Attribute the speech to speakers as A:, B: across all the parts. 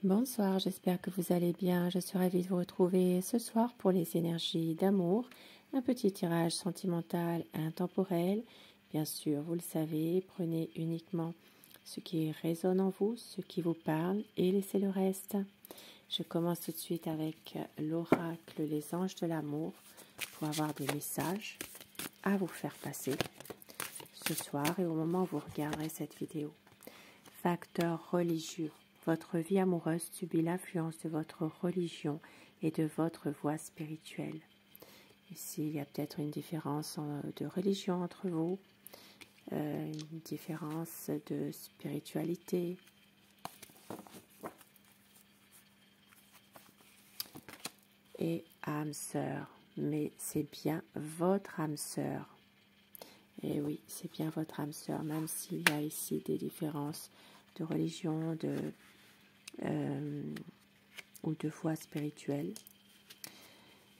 A: Bonsoir, j'espère que vous allez bien. Je suis ravie de vous retrouver ce soir pour les énergies d'amour. Un petit tirage sentimental intemporel. Bien sûr, vous le savez, prenez uniquement ce qui résonne en vous, ce qui vous parle et laissez le reste. Je commence tout de suite avec l'oracle, les anges de l'amour, pour avoir des messages à vous faire passer ce soir et au moment où vous regarderez cette vidéo. Facteur religieux. Votre vie amoureuse subit l'influence de votre religion et de votre voie spirituelle. Ici, il y a peut-être une différence de religion entre vous, une différence de spiritualité. Et âme sœur, mais c'est bien votre âme sœur. Et oui, c'est bien votre âme sœur, même s'il y a ici des différences de religion, ou de voie spirituelle.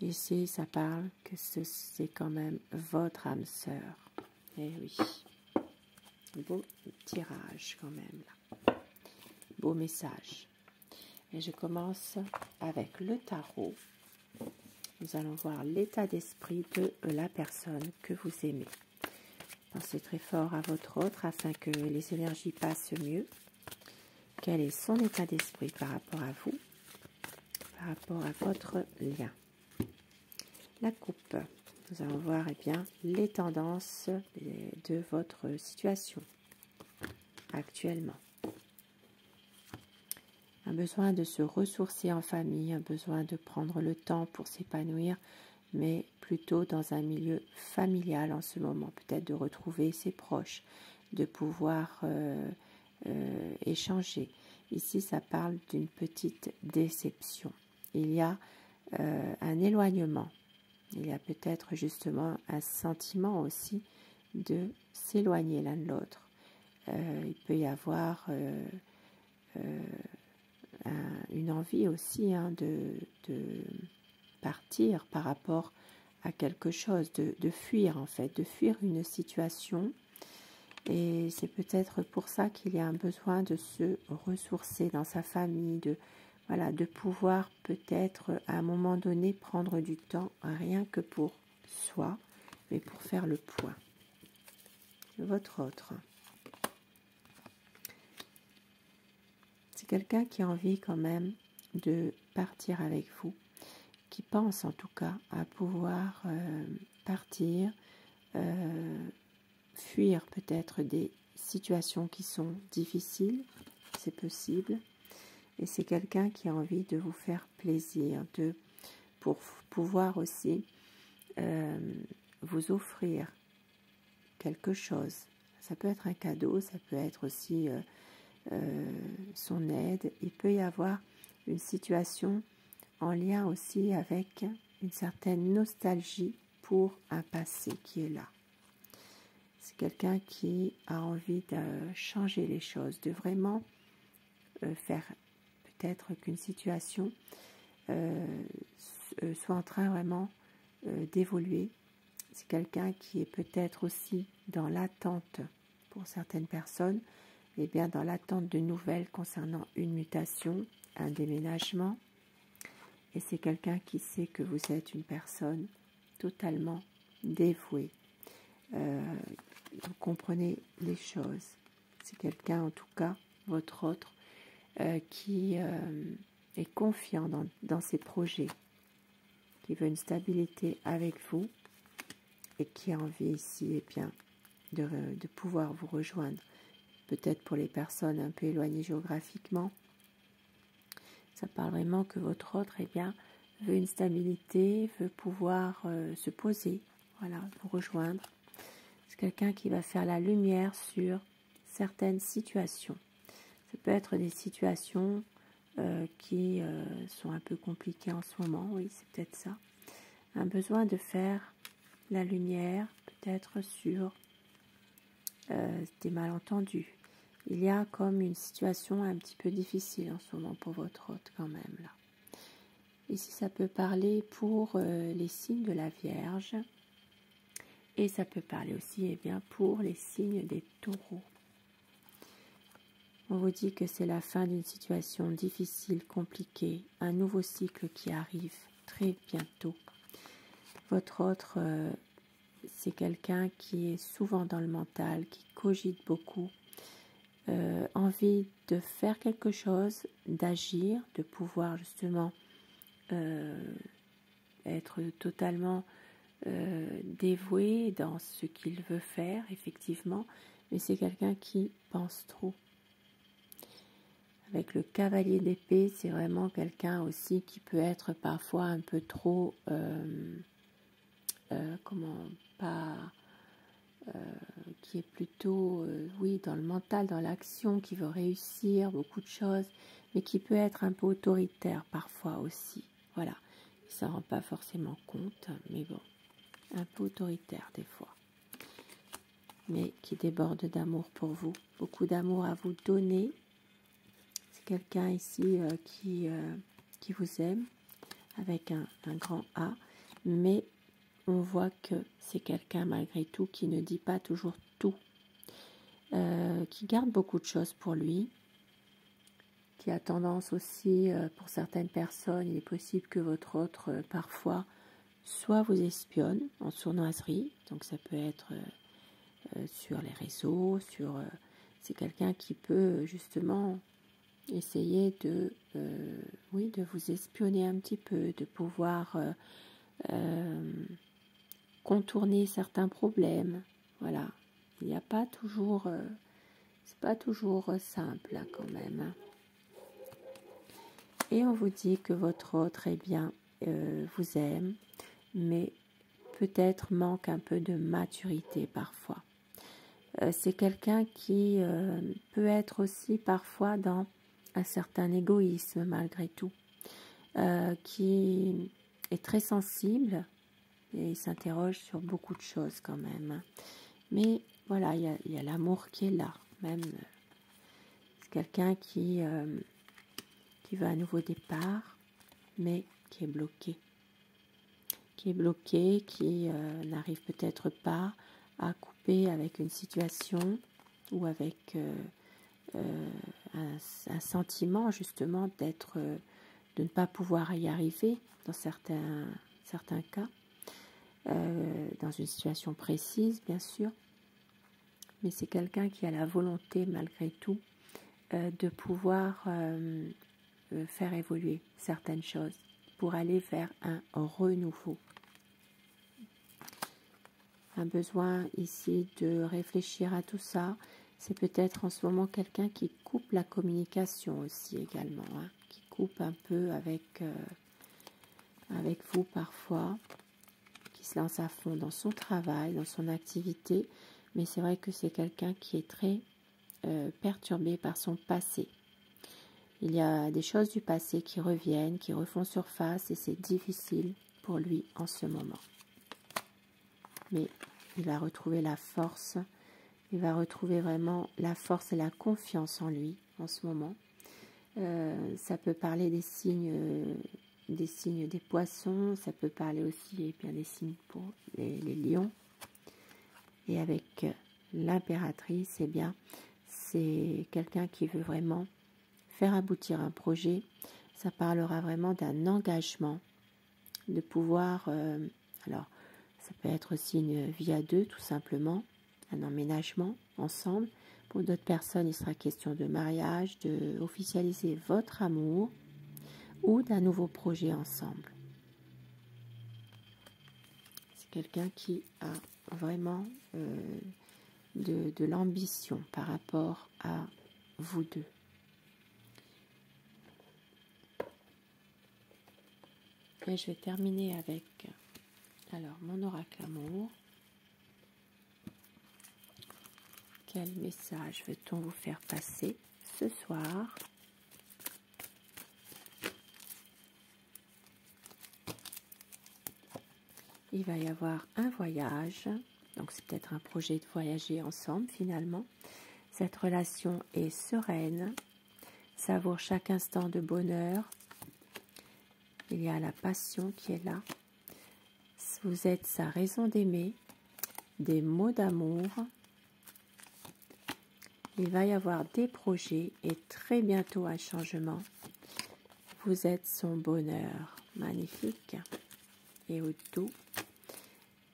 A: Ici, ça parle que c'est quand même votre âme sœur. Et oui, beau tirage quand même là. Beau message. Et je commence avec le tarot. Nous allons voir l'état d'esprit de la personne que vous aimez. Pensez très fort à votre autre afin que les énergies passent mieux. Quel est son état d'esprit par rapport à vous, par rapport à votre lien? La coupe. Nous allons voir bien les tendances de votre situation actuellement. Un besoin de se ressourcer en famille, un besoin de prendre le temps pour s'épanouir, mais plutôt dans un milieu familial en ce moment. Peut-être de retrouver ses proches, de pouvoir échanger. Ici, ça parle d'une petite déception. Il y a un éloignement. Il y a peut-être justement un sentiment aussi de s'éloigner l'un de l'autre. Il peut y avoir une envie aussi de partir par rapport à quelque chose, de fuir en fait, de fuir une situation. Et c'est peut-être pour ça qu'il y a un besoin de se ressourcer dans sa famille, de pouvoir peut-être à un moment donné prendre du temps, rien que pour soi, mais pour faire le point. Votre autre. C'est quelqu'un qui a envie quand même de partir avec vous, qui pense en tout cas à pouvoir partir, fuir peut-être des situations qui sont difficiles, c'est possible. Et c'est quelqu'un qui a envie de vous faire plaisir, pour pouvoir aussi vous offrir quelque chose. Ça peut être un cadeau, ça peut être aussi son aide. Il peut y avoir une situation en lien aussi avec une certaine nostalgie pour un passé qui est là. C'est quelqu'un qui a envie de changer les choses, de vraiment faire peut-être qu'une situation soit en train vraiment d'évoluer. C'est quelqu'un qui est peut-être aussi dans l'attente, pour certaines personnes, et bien dans l'attente de nouvelles concernant une mutation, un déménagement. Et c'est quelqu'un qui sait que vous êtes une personne totalement dévouée. Vous comprenez les choses. C'est quelqu'un, en tout cas, votre autre, qui est confiant dans ses projets, qui veut une stabilité avec vous et qui a envie ici bien, de pouvoir vous rejoindre. Peut-être pour les personnes un peu éloignées géographiquement, ça parle vraiment que votre autre bien, veut une stabilité, veut pouvoir se poser, voilà, vous rejoindre. C'est quelqu'un qui va faire la lumière sur certaines situations. Ça peut être des situations qui sont un peu compliquées en ce moment, oui, c'est peut-être ça. Un besoin de faire la lumière, peut-être sur des malentendus. Il y a comme une situation un petit peu difficile en ce moment pour votre hôte quand même là. Ici, ça peut parler pour les signes de la Vierge et ça peut parler aussi bien pour les signes des taureaux. On vous dit que c'est la fin d'une situation difficile, compliquée, un nouveau cycle qui arrive très bientôt. Votre autre, c'est quelqu'un qui est souvent dans le mental, qui cogite beaucoup, envie de faire quelque chose, d'agir, de pouvoir justement être totalement dévoué dans ce qu'il veut faire, effectivement, mais c'est quelqu'un qui pense trop. Avec le cavalier d'épée, c'est vraiment quelqu'un aussi qui peut être parfois un peu trop, qui est plutôt, oui, dans le mental, dans l'action, qui veut réussir beaucoup de choses, mais qui peut être un peu autoritaire parfois aussi. Voilà, il ne s'en rend pas forcément compte, mais bon, un peu autoritaire des fois. Mais qui déborde d'amour pour vous, beaucoup d'amour à vous donner. C'est quelqu'un ici qui vous aime, avec un grand A, mais on voit que c'est quelqu'un malgré tout qui ne dit pas toujours tout, qui garde beaucoup de choses pour lui, qui a tendance aussi, pour certaines personnes, il est possible que votre autre, parfois, soit vous espionne en sournoiserie, donc ça peut être sur les réseaux, c'est quelqu'un qui peut justement essayer de vous espionner un petit peu, de pouvoir contourner certains problèmes. Voilà, il n'y a pas toujours, c'est pas toujours simple là, quand même. Et on vous dit que votre autre, eh bien, vous aime, mais peut-être manque un peu de maturité parfois. C'est quelqu'un qui peut être aussi parfois dans un certain égoïsme malgré tout, qui est très sensible et il s'interroge sur beaucoup de choses quand même. Mais voilà, il y a l'amour qui est là, même. C'est quelqu'un qui veut un nouveau départ, mais qui est bloqué. Qui n'arrive peut-être pas à couper avec une situation ou avec un sentiment justement de ne pas pouvoir y arriver dans certains cas, dans une situation précise bien sûr, mais c'est quelqu'un qui a la volonté malgré tout de pouvoir faire évoluer certaines choses pour aller vers un renouveau. Un besoin ici de réfléchir à tout ça. C'est peut-être en ce moment quelqu'un qui coupe la communication aussi également, hein, qui coupe un peu avec vous parfois, qui se lance à fond dans son travail, dans son activité, mais c'est vrai que c'est quelqu'un qui est très perturbé par son passé. Il y a des choses du passé qui reviennent, qui refont surface et c'est difficile pour lui en ce moment. Mais il va retrouver la force, il va retrouver vraiment la force et la confiance en lui en ce moment. Ça peut parler des signes des poissons, ça peut parler aussi bien des signes pour les lions. Et avec l'impératrice, eh bien, c'est quelqu'un qui veut vraiment faire aboutir un projet. Ça parlera vraiment d'un engagement, de pouvoir, alors ça peut être aussi une vie à deux tout simplement, un emménagement ensemble. Pour d'autres personnes, il sera question de mariage, de officialiser votre amour ou d'un nouveau projet ensemble. C'est quelqu'un qui a vraiment de l'ambition par rapport à vous deux. Et je vais terminer avec mon oracle amour. Quel message veut-on vous faire passer ce soir? Il va y avoir un voyage, donc c'est peut-être un projet de voyager ensemble finalement. Cette relation est sereine, savoure chaque instant de bonheur. Il y a la passion qui est là. Vous êtes sa raison d'aimer, des mots d'amour. Il va y avoir des projets et très bientôt un changement. Vous êtes son bonheur. Magnifique. Et au dos,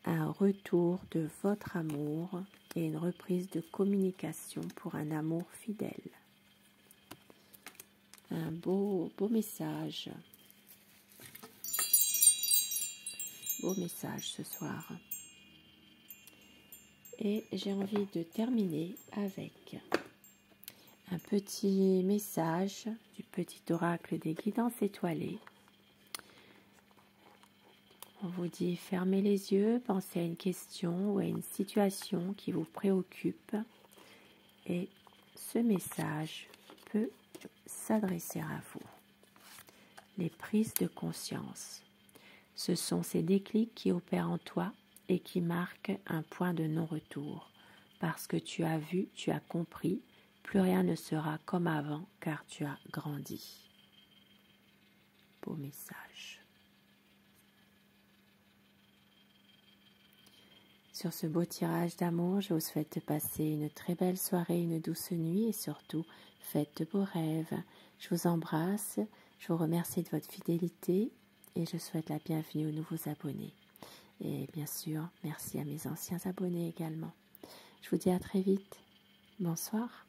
A: un retour de votre amour et une reprise de communication pour un amour fidèle. Un beau message. Beau message ce soir. Et j'ai envie de terminer avec un petit message du petit oracle des guidances étoilées. On vous dit fermez les yeux, pensez à une question ou à une situation qui vous préoccupe et ce message peut s'adresser à vous. Les prises de conscience. Ce sont ces déclics qui opèrent en toi et qui marquent un point de non-retour. Parce que tu as vu, tu as compris, plus rien ne sera comme avant car tu as grandi. Beau message. Sur ce beau tirage d'amour, je vous souhaite de passer une très belle soirée, une douce nuit et surtout, faites de beaux rêves. Je vous embrasse, je vous remercie de votre fidélité et je souhaite la bienvenue aux nouveaux abonnés. Et bien sûr, merci à mes anciens abonnés également. Je vous dis à très vite. Bonsoir.